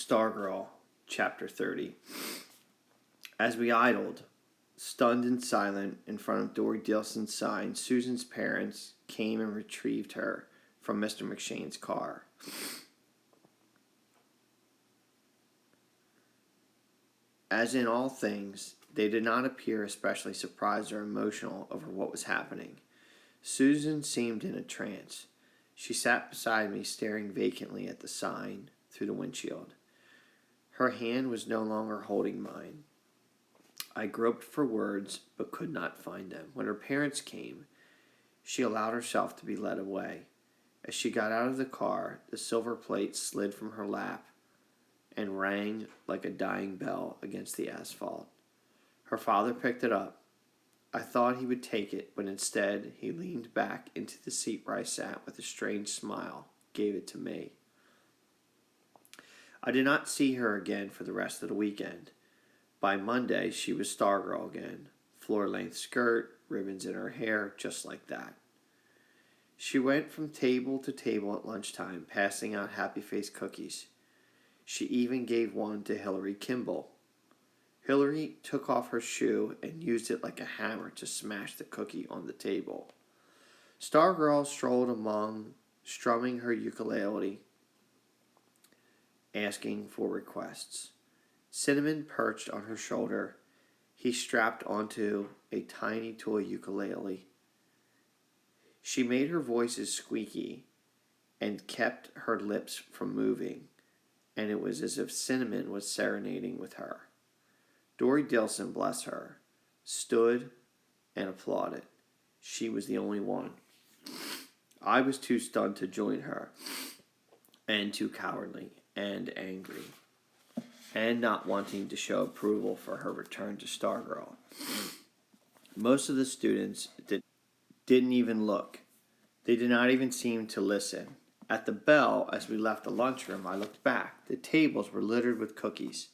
Stargirl, Chapter 30. As we idled, stunned and silent, in front of Dory Dilson's sign, Susan's parents came and retrieved her from Mr. McShane's car. As in all things, they did not appear especially surprised or emotional over what was happening. Susan seemed in a trance. She sat beside me, staring vacantly at the sign through the windshield. Her hand was no longer holding mine. I groped for words, but could not find them. When her parents came, she allowed herself to be led away. As she got out of the car, the silver plate slid from her lap and rang like a dying bell against the asphalt. Her father picked it up. I thought he would take it, but instead he leaned back into the seat where I sat with a strange smile, gave it to me. I did not see her again for the rest of the weekend. By Monday, she was Stargirl again. Floor-length skirt, ribbons in her hair, just like that. She went from table to table at lunchtime, passing out happy face cookies. She even gave one to Hillary Kimball. Hillary took off her shoe and used it like a hammer to smash the cookie on the table. Stargirl strolled among, strumming her ukulele, asking for requests. Cinnamon perched on her shoulder. He strapped onto a tiny toy ukulele. She made her voices squeaky and kept her lips from moving, and it was as if Cinnamon was serenading with her. Dory Dilson, bless her, stood and applauded. She was the only one. I was too stunned to join her, and too cowardly and angry, and not wanting to show approval for her return to Stargirl. Most of the students didn't even look. They did not even seem to listen. At the bell, as we left the lunchroom, I looked back. The tables were littered with cookies.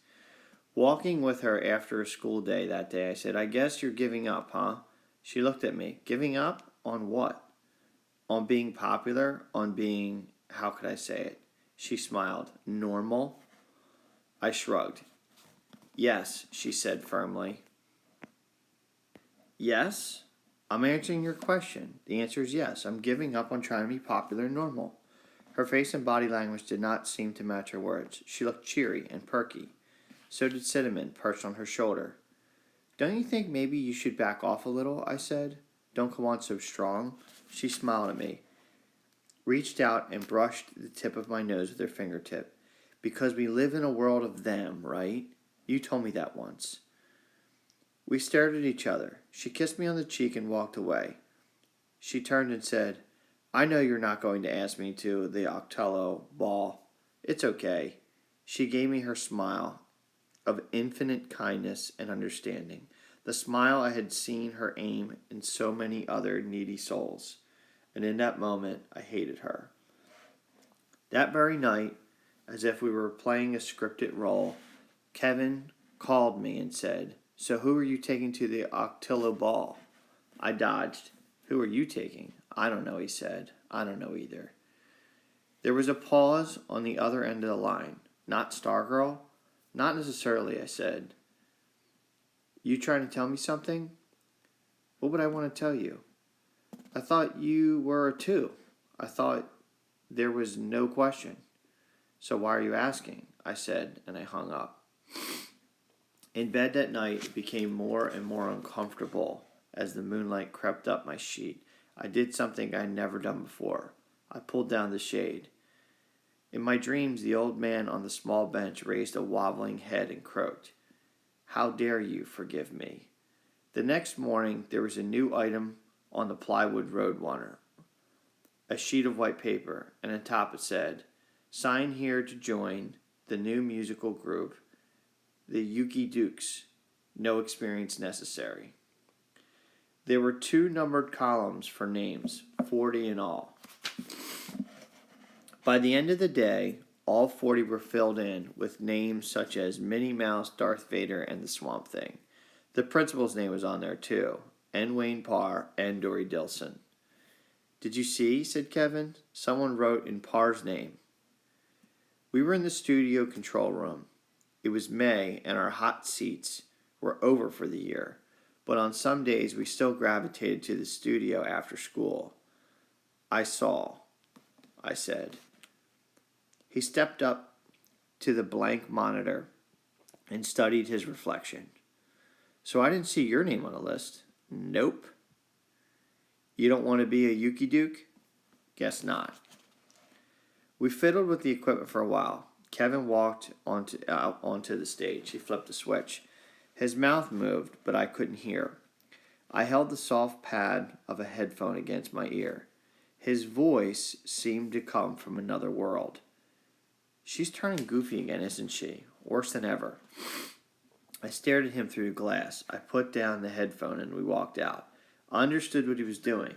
Walking with her after a school day that day, I said, "I guess you're giving up, huh?" She looked at me. Giving up? On what? On being popular? On being, how could I say it? She smiled. Normal? I shrugged. "Yes," she said firmly. "Yes? I'm answering your question. The answer is yes. I'm giving up on trying to be popular and normal." Her face and body language did not seem to match her words. She looked cheery and perky. So did Cinnamon, perched on her shoulder. "Don't you think maybe you should back off a little?" I said. "Don't come on so strong." She smiled at me, reached out and brushed the tip of my nose with her fingertip. "Because we live in a world of them, right? You told me that once." We stared at each other. She kissed me on the cheek and walked away. She turned and said, "I know you're not going to ask me to the Octello ball. It's okay." She gave me her smile of infinite kindness and understanding, the smile I had seen her aim in so many other needy souls. And in that moment, I hated her. That very night, as if we were playing a scripted role, Kevin called me and said, "So who are you taking to the Octillo ball?" I dodged. "Who are you taking?" "I don't know," he said. "I don't know either." There was a pause on the other end of the line. "Not Stargirl?" "Not necessarily," I said. "You trying to tell me something?" "What would I want to tell you?" "I thought you were too. I thought there was no question." "So why are you asking?" I said, and I hung up. In bed that night, it became more and more uncomfortable as the moonlight crept up my sheet. I did something I had never done before. I pulled down the shade. In my dreams, the old man on the small bench raised a wobbling head and croaked, "How dare you forgive me?" The next morning, there was a new item on the plywood road runner, a sheet of white paper, and atop it said, "Sign here to join the new musical group, the Yuki Dukes. No experience necessary." There were 2 numbered columns for names, 40 in all. By the end of the day, all 40 were filled in with names such as Minnie Mouse, Darth Vader, and the Swamp Thing. The principal's name was on there too, and Wayne Parr and Dory Dilson. "Did you see?" said Kevin. "Someone wrote in Parr's name." We were in the studio control room. It was May, and our hot seats were over for the year, but on some days we still gravitated to the studio after school. I saw, I said. He stepped up to the blank monitor and studied his reflection. So I didn't see your name on the list. Nope. You don't want to be a Yuki Duke? Guess not. We fiddled with the equipment for a while. Kevin walked out onto the stage. He flipped a switch. His mouth moved, but I couldn't hear. I held the soft pad of a headphone against my ear. His voice seemed to come from another world. She's turning goofy again, isn't she? Worse than ever. I stared at him through the glass. I put down the headphone and we walked out. I understood what he was doing.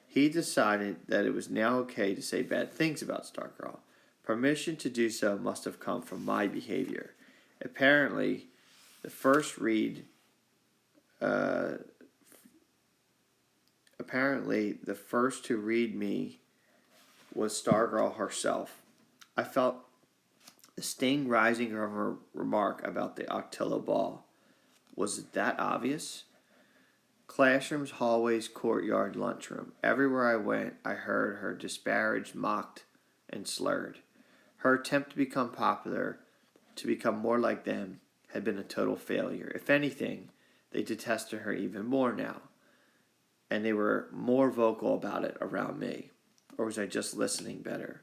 He decided that it was now okay to say bad things about Stargirl. Permission to do so must have come from my behavior. Apparently, the first to read me was Stargirl herself. I felt the sting rising from her remark about the Octillo ball. Was it that obvious? Classrooms, hallways, courtyard, lunchroom. Everywhere I went, I heard her disparaged, mocked, and slurred. Her attempt to become popular, to become more like them, had been a total failure. If anything, they detested her even more now. And they were more vocal about it around me. Or was I just listening better?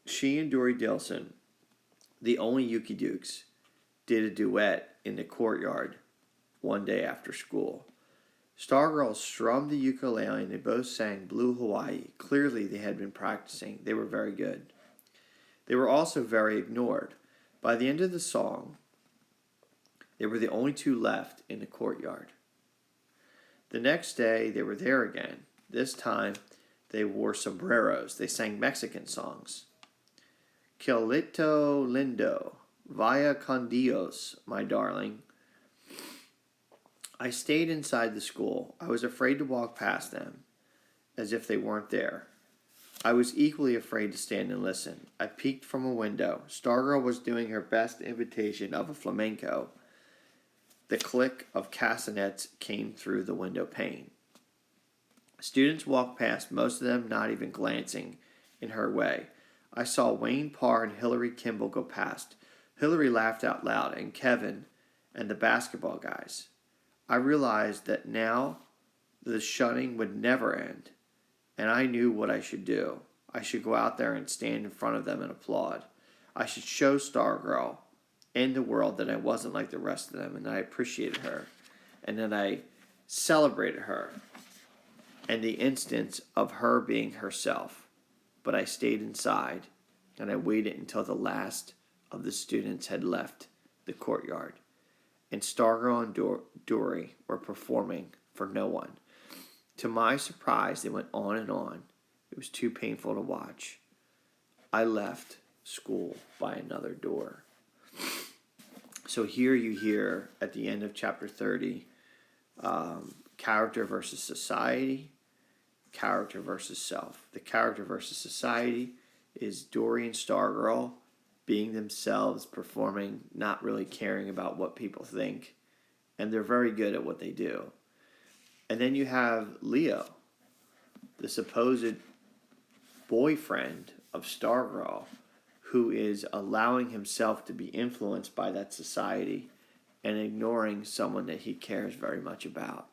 She and Dory Dilson, the only Yuki Dukes, did a duet in the courtyard one day after school. Stargirl strummed the ukulele and they both sang Blue Hawaii. Clearly they had been practicing. They were very good. They were also very ignored. By the end of the song, they were the only two left in the courtyard. The next day they were there again. This time they wore sombreros. They sang Mexican songs. Quilito lindo, vaya con Dios, my darling. I stayed inside the school. I was afraid to walk past them, as if they weren't there. I was equally afraid to stand and listen. I peeked from a window. Stargirl was doing her best imitation of a flamenco. The click of castanets came through the window pane. Students walked past, most of them not even glancing in her way. I saw Wayne Parr and Hillary Kimball go past. Hillary laughed out loud, and Kevin and the basketball guys. I realized that now the shunning would never end, and I knew what I should do. I should go out there and stand in front of them and applaud. I should show Stargirl and the world that I wasn't like the rest of them, and that I appreciated her, and that I celebrated her, and the instance of her being herself. But I stayed inside, and I waited until the last of the students had left the courtyard, and Stargirl and Dory were performing for no one. To my surprise, they went on and on. It was too painful to watch. I left school by another door. So here you hear, at the end of chapter 30, character versus society, character versus self. The character versus society is Dory and Stargirl being themselves, performing, not really caring about what people think, and they're very good at what they do. And then you have Leo, the supposed boyfriend of Stargirl, who is allowing himself to be influenced by that society and ignoring someone that he cares very much about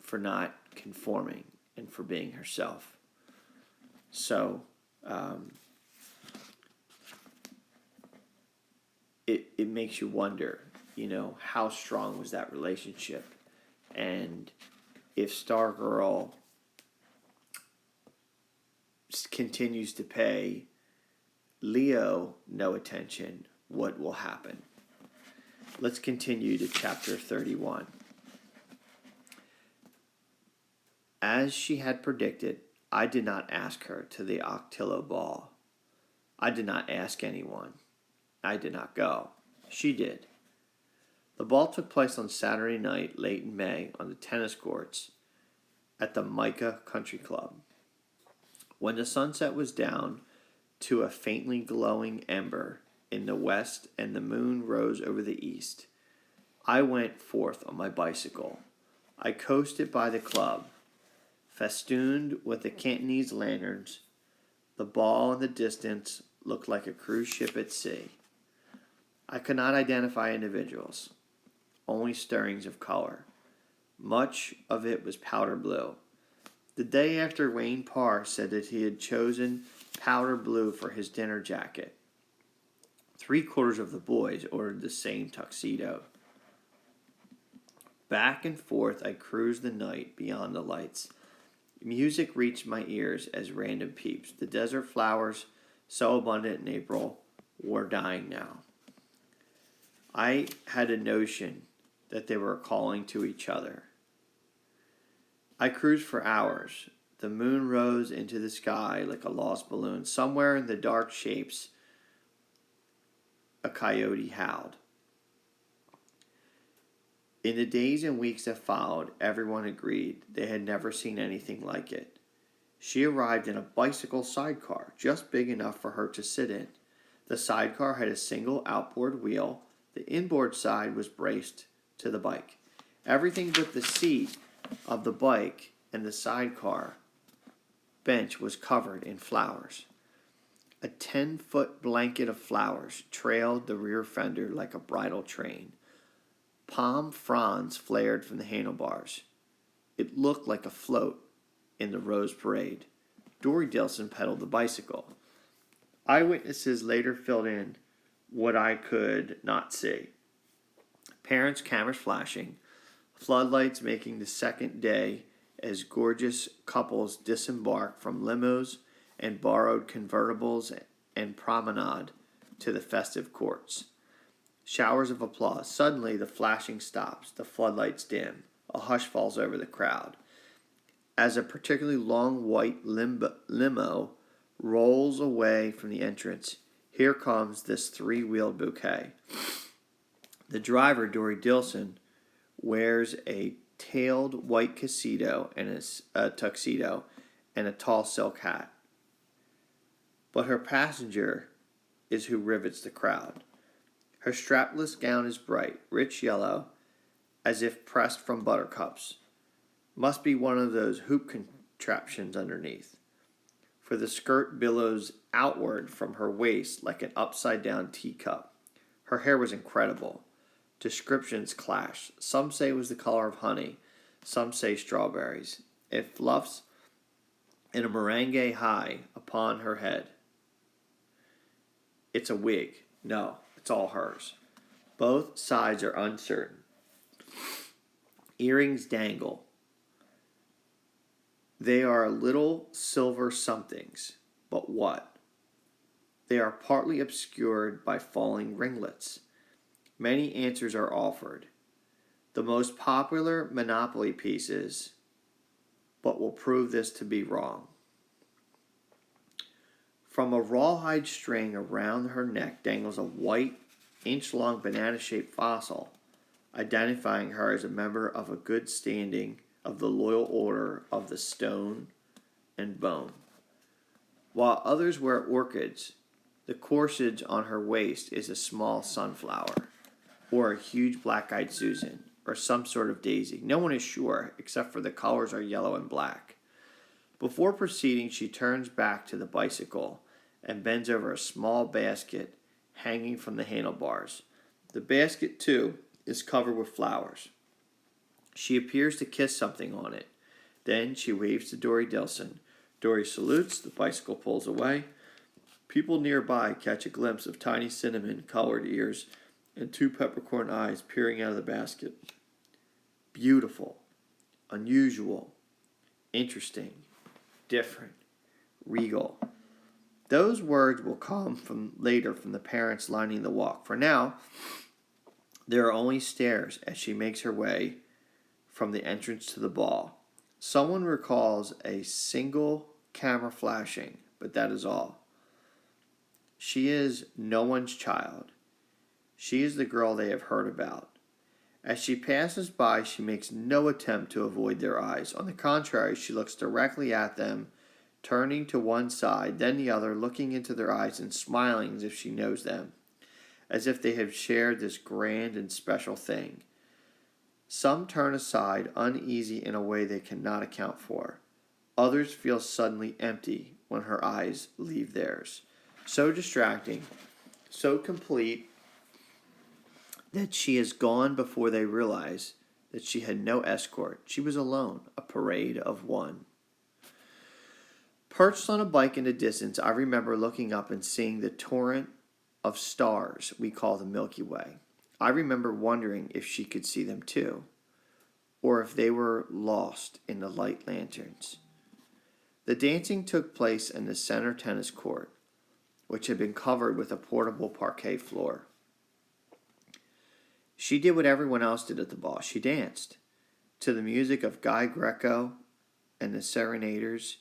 for not conforming and for being herself. So, it makes you wonder, how strong was that relationship? And if Stargirl continues to pay Leo no attention, what will happen? Let's continue to chapter 31. As she had predicted, I did not ask her to the Octillo ball. I did not ask anyone. I did not go. She did. The ball took place on Saturday night, late in May, on the tennis courts at the Micah Country Club. When the sunset was down to a faintly glowing ember in the west, and the moon rose over the east. I went forth on my bicycle. I coasted by the club, festooned with the Cantonese lanterns. The ball in the distance looked like a cruise ship at sea. I could not identify individuals, only stirrings of color. Much of it was powder blue. The day after, Wayne Parr said that he had chosen powder blue for his dinner jacket. 3/4 of the boys ordered the same tuxedo. Back and forth I cruised the night beyond the lights. Music reached my ears as random peeps. The desert flowers, so abundant in April, were dying now. I had a notion that they were calling to each other. I cruised for hours. The moon rose into the sky like a lost balloon. Somewhere in the dark shapes, a coyote howled. In the days and weeks that followed, everyone agreed they had never seen anything like it. She arrived in a bicycle sidecar, just big enough for her to sit in. The sidecar had a single outboard wheel. The inboard side was braced to the bike. Everything but the seat of the bike and the sidecar bench was covered in flowers. A 10-foot blanket of flowers trailed the rear fender like a bridal train. Palm fronds flared from the handlebars. It looked like a float in the Rose Parade. Dory Dilson pedaled the bicycle. Eyewitnesses later filled in what I could not see. Parents' cameras flashing, floodlights making the second day as gorgeous couples disembarked from limos and borrowed convertibles and promenade to the festive courts. Showers of applause. Suddenly the flashing stops, the floodlights dim. A hush falls over the crowd. As a particularly long white limo rolls away from the entrance, here comes this 3-wheeled bouquet. The driver, Dory Dilson, wears a tailed white tuxedo and a tall silk hat. But her passenger is who rivets the crowd. Her strapless gown is bright, rich yellow, as if pressed from buttercups. Must be one of those hoop contraptions underneath, for the skirt billows outward from her waist like an upside-down teacup. Her hair was incredible. Descriptions clash. Some say it was the color of honey. Some say strawberries. It fluffs in a meringue high upon her head. It's a wig. No, it's all hers. Both sides are uncertain. Earrings dangle. They are little silver somethings, but what? They are partly obscured by falling ringlets. Many answers are offered. The most popular Monopoly pieces, but will prove this to be wrong. From a rawhide string around her neck dangles a white, inch-long banana-shaped fossil, identifying her as a member of a good standing of the Loyal Order of the Stone and Bone. While others wear orchids, the corsage on her waist is a small sunflower, or a huge black-eyed Susan, or some sort of daisy. No one is sure, except for the colors are yellow and black. Before proceeding, she turns back to the bicycle and bends over a small basket hanging from the handlebars. The basket, too, is covered with flowers. She appears to kiss something on it. Then she waves to Dory Dilson. Dory salutes, the bicycle pulls away. People nearby catch a glimpse of tiny cinnamon-colored ears and 2 peppercorn eyes peering out of the basket. Beautiful, unusual, interesting, different, regal. Those words will come later from the parents lining the walk. For now, there are only stairs as she makes her way from the entrance to the ball. Someone recalls a single camera flashing, but that is all. She is no one's child. She is the girl they have heard about. As she passes by, she makes no attempt to avoid their eyes. On the contrary, she looks directly at them, turning to one side, then the other, looking into their eyes and smiling as if she knows them, as if they have shared this grand and special thing. Some turn aside, uneasy in a way they cannot account for. Others feel suddenly empty when her eyes leave theirs. So distracting, so complete, that she is gone before they realize that she had no escort. She was alone, a parade of one. Perched on a bike in the distance, I remember looking up and seeing the torrent of stars we call the Milky Way. I remember wondering if she could see them too, or if they were lost in the light lanterns. The dancing took place in the center tennis court, which had been covered with a portable parquet floor. She did what everyone else did at the ball. She danced. To the music of Guy Greco and the Serenaders,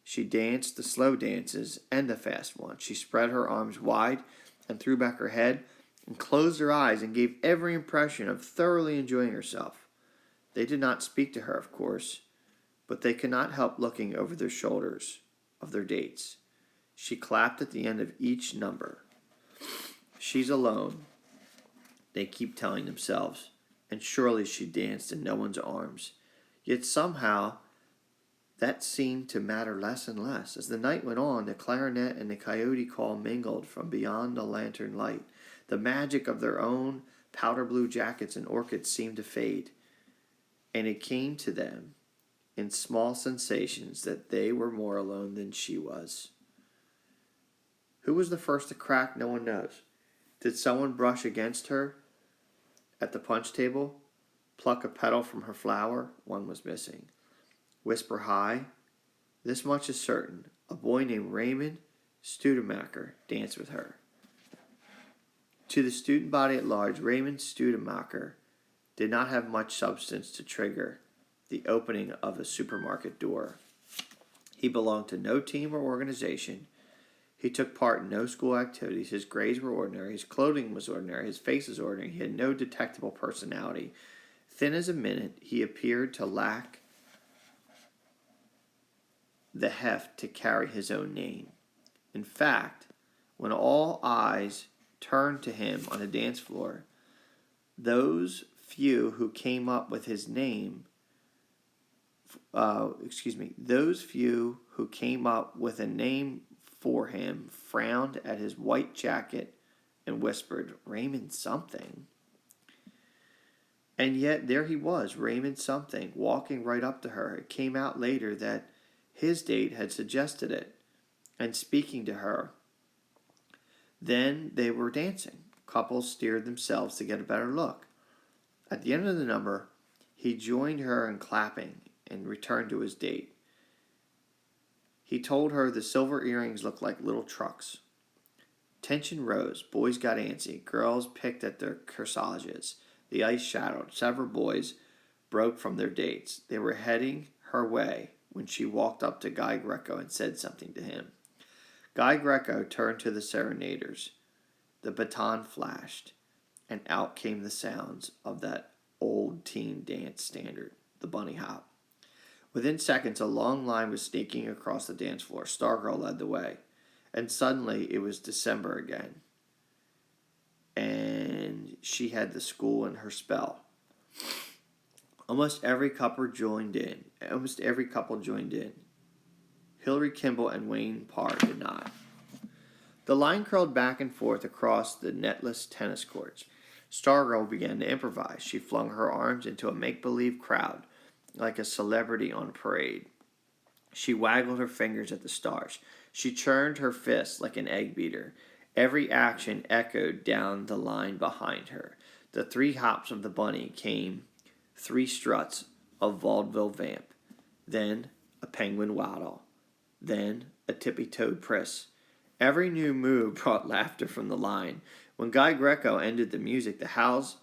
she danced the slow dances and the fast ones. She spread her arms wide and threw back her head and closed her eyes and gave every impression of thoroughly enjoying herself. They did not speak to her, of course, but they could not help looking over their shoulders of their dates. She clapped at the end of each number. She's alone, they keep telling themselves, and surely she danced in no one's arms. Yet somehow that seemed to matter less and less. As the night went on, the clarinet and the coyote call mingled from beyond the lantern light. The magic of their own powder blue jackets and orchids seemed to fade, and it came to them in small sensations that they were more alone than she was. Who was the first to crack? No one knows. Did someone brush against her at the punch table? Pluck a petal from her flower? One was missing. Whisper high? This much is certain. A boy named Raymond Studemacher danced with her. To the student body at large, Raymond Studemacher did not have much substance to trigger the opening of a supermarket door. He belonged to no team or organization. He took part in no school activities. His grades were ordinary. His clothing was ordinary. His face was ordinary. He had no detectable personality. Thin as a minute, he appeared to lack the heft to carry his own name. In fact, when all eyes turned to him on the dance floor, those few who came up with his name those few who came up with a name for him frowned at his white jacket and whispered, Raymond something. And yet there he was, Raymond something, walking right up to her. It came out later that his date had suggested it, and speaking to her. Then they were dancing. Couples steered themselves to get a better look. At the end of the number, he joined her in clapping and returned to his date. He told her the silver earrings looked like little trucks. Tension rose. Boys got antsy. Girls picked at their corsages. The ice shadowed. Several boys broke from their dates. They were heading her way when she walked up to Guy Greco and said something to him. Guy Greco turned to the Serenaders. The baton flashed, and out came the sounds of that old teen dance standard, the bunny hop. Within seconds, a long line was sneaking across the dance floor. Stargirl led the way, and suddenly it was December again, and she had the school in her spell. Almost every couple joined in. Hillary Kimball and Wayne Parr did not. The line curled back and forth across the netless tennis courts. Stargirl began to improvise. She flung her arms into a make-believe crowd, like a celebrity on parade. She waggled her fingers at the stars. She churned her fists like an egg beater. Every action echoed down the line behind her. The 3 hops of the bunny came 3 struts of vaudeville vamp, then a penguin waddle, then a tippy-toed priss. Every new move brought laughter from the line. When Guy Greco ended the music, the howls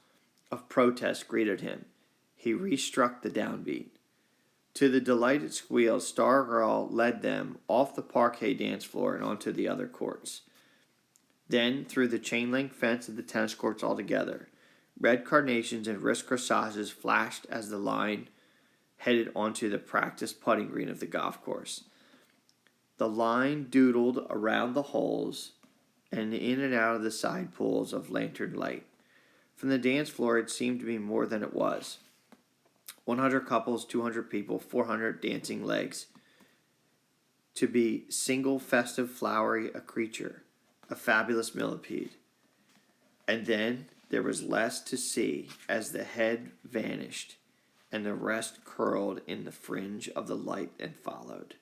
of protest greeted him. He restruck the downbeat. To the delighted squeals, Stargirl led them off the parquet dance floor and onto the other courts. Then through the chain-link fence of the tennis courts altogether. Red carnations and wrist corsages flashed as the line headed onto the practice putting green of the golf course. The line doodled around the holes and in and out of the side pools of lantern light. From the dance floor, it seemed to be more than it was. 100 couples, 200 people, 400 dancing legs. To be single, festive, flowery, a creature, a fabulous millipede. And then there was less to see as the head vanished, and the rest curled in the fringe of the light and followed,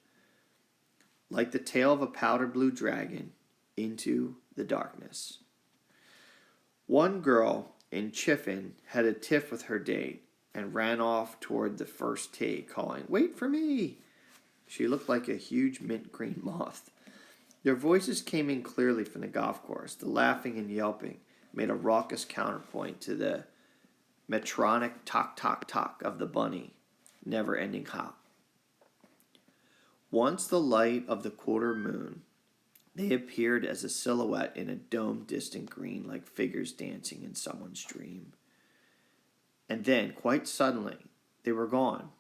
like the tail of a powder blue dragon, into the darkness. One girl in Chiffin had a tiff with her date and ran off toward the first tee, calling, "Wait for me!" She looked like a huge mint green moth. Their voices came in clearly from the golf course. The laughing and yelping made a raucous counterpoint to the metronic tock tock tock of the bunny, never-ending hop. Once the light of the quarter moon, they appeared as a silhouette in a domed distant green, like figures dancing in someone's dream. And then, quite suddenly, they were gone.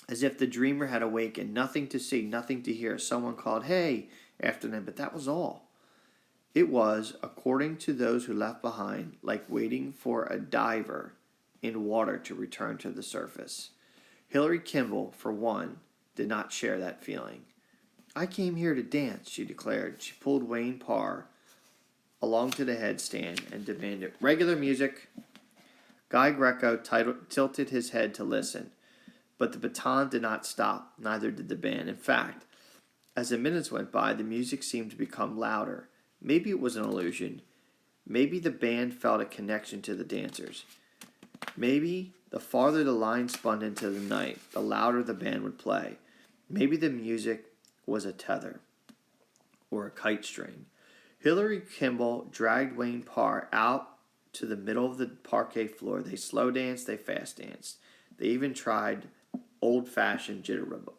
As if the dreamer had awakened, nothing to see, nothing to hear. Someone called, "Hey," after them, but that was all. It was, according to those who left behind, like waiting for a diver in water to return to the surface. Hillary Kimball, for one, did not share that feeling. "I came here to dance," she declared. She pulled Wayne Parr along to the headstand and demanded, "Regular music." Guy Greco tilted his head to listen, but the baton did not stop, neither did the band. In fact, as the minutes went by, the music seemed to become louder. Maybe it was an illusion. Maybe the band felt a connection to the dancers. Maybe the farther the line spun into the night, the louder the band would play. Maybe the music was a tether or a kite string. Hillary Kimball dragged Wayne Parr out to the middle of the parquet floor. They slow danced, they fast danced. They even tried old-fashioned jitterbug.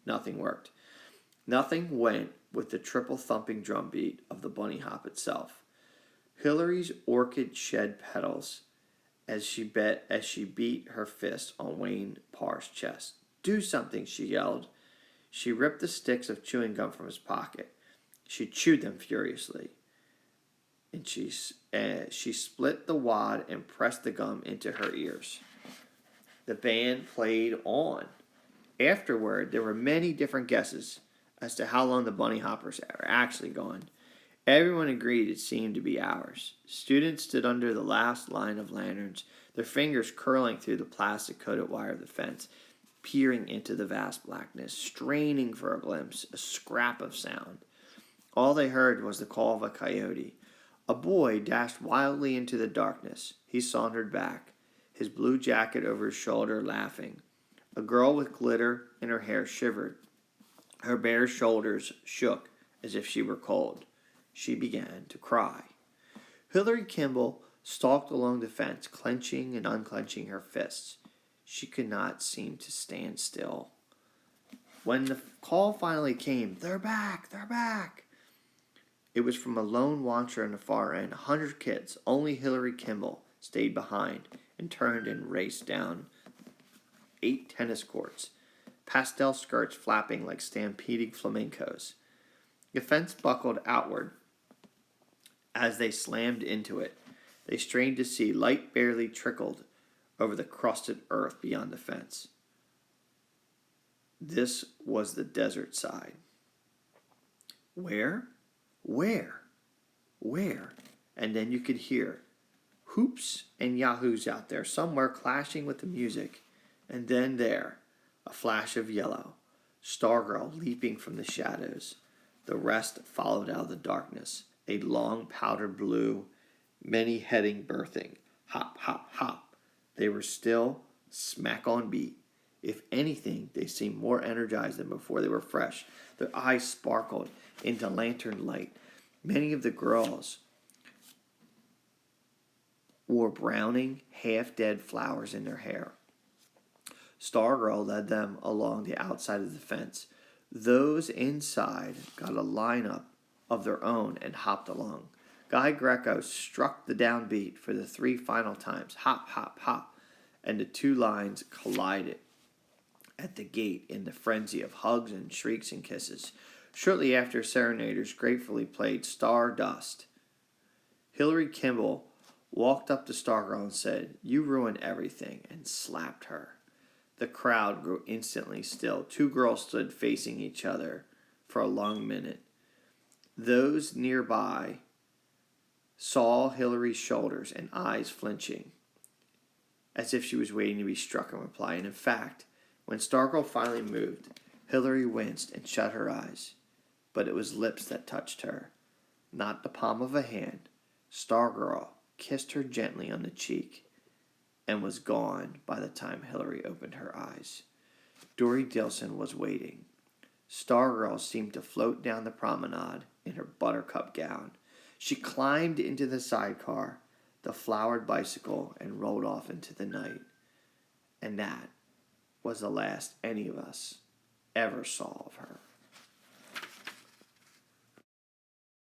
Nothing worked. Nothing went with the triple thumping drum beat of the bunny hop itself. Hillary's orchid shed petals as she beat her fist on Wayne Parr's chest. "Do something," she yelled. She ripped the sticks of chewing gum from his pocket. She chewed them furiously. And she split the wad and pressed the gum into her ears. The band played on. Afterward, there were many different guesses as to how long the bunny hoppers were actually gone. Everyone agreed it seemed to be hours. Students stood under the last line of lanterns, their fingers curling through the plastic-coated wire of the fence, peering into the vast blackness, straining for a glimpse, a scrap of sound. All they heard was the call of a coyote. A boy dashed wildly into the darkness. He sauntered back, his blue jacket over his shoulder, laughing. A girl with glitter in her hair shivered. Her bare shoulders shook as if she were cold. She began to cry. Hillary Kimball stalked along the fence, clenching and unclenching her fists. She could not seem to stand still. When the call finally came, "They're back, they're back!" It was from a lone watcher on the far end. 100 kids. Only Hillary Kimball stayed behind and turned and raced down 8 tennis courts, pastel skirts flapping like stampeding flamencos. The fence buckled outward as they slammed into it. They strained to see. Light barely trickled over the crusted earth beyond the fence. This was the desert side. Where? And then you could hear hoops and yahoos out there, somewhere clashing with the music. And then there, a flash of yellow, Stargirl leaping from the shadows. The rest followed out of the darkness, a long powdered blue, many-heading birthing. Hop, hop, hop. They were still smack on beat. If anything, they seemed more energized than before. They were fresh. Their eyes sparkled into lantern light. Many of the girls wore browning, half-dead flowers in their hair. Stargirl led them along the outside of the fence. Those inside got a lineup of their own and hopped along. Guy Greco struck the downbeat for the 3 final times. Hop, hop, hop. And the 2 lines collided. at the gate in the frenzy of hugs and shrieks and kisses. Shortly after, serenaders gratefully played Stardust. Hillary Kimball walked up to Stargirl and said, "You ruined everything," and slapped her. The crowd grew instantly still. Two girls stood facing each other for a long minute. Those nearby saw Hillary's shoulders and eyes flinching, as if she was waiting to be struck in reply. And in fact, when Stargirl finally moved, Hillary winced and shut her eyes. But it was lips that touched her, not the palm of a hand. Stargirl kissed her gently on the cheek and was gone by the time Hillary opened her eyes. Dory Dilson was waiting. Stargirl seemed to float down the promenade in her buttercup gown. She climbed into the sidecar, the flowered bicycle, and rolled off into the night. And that was the last any of us ever saw of her.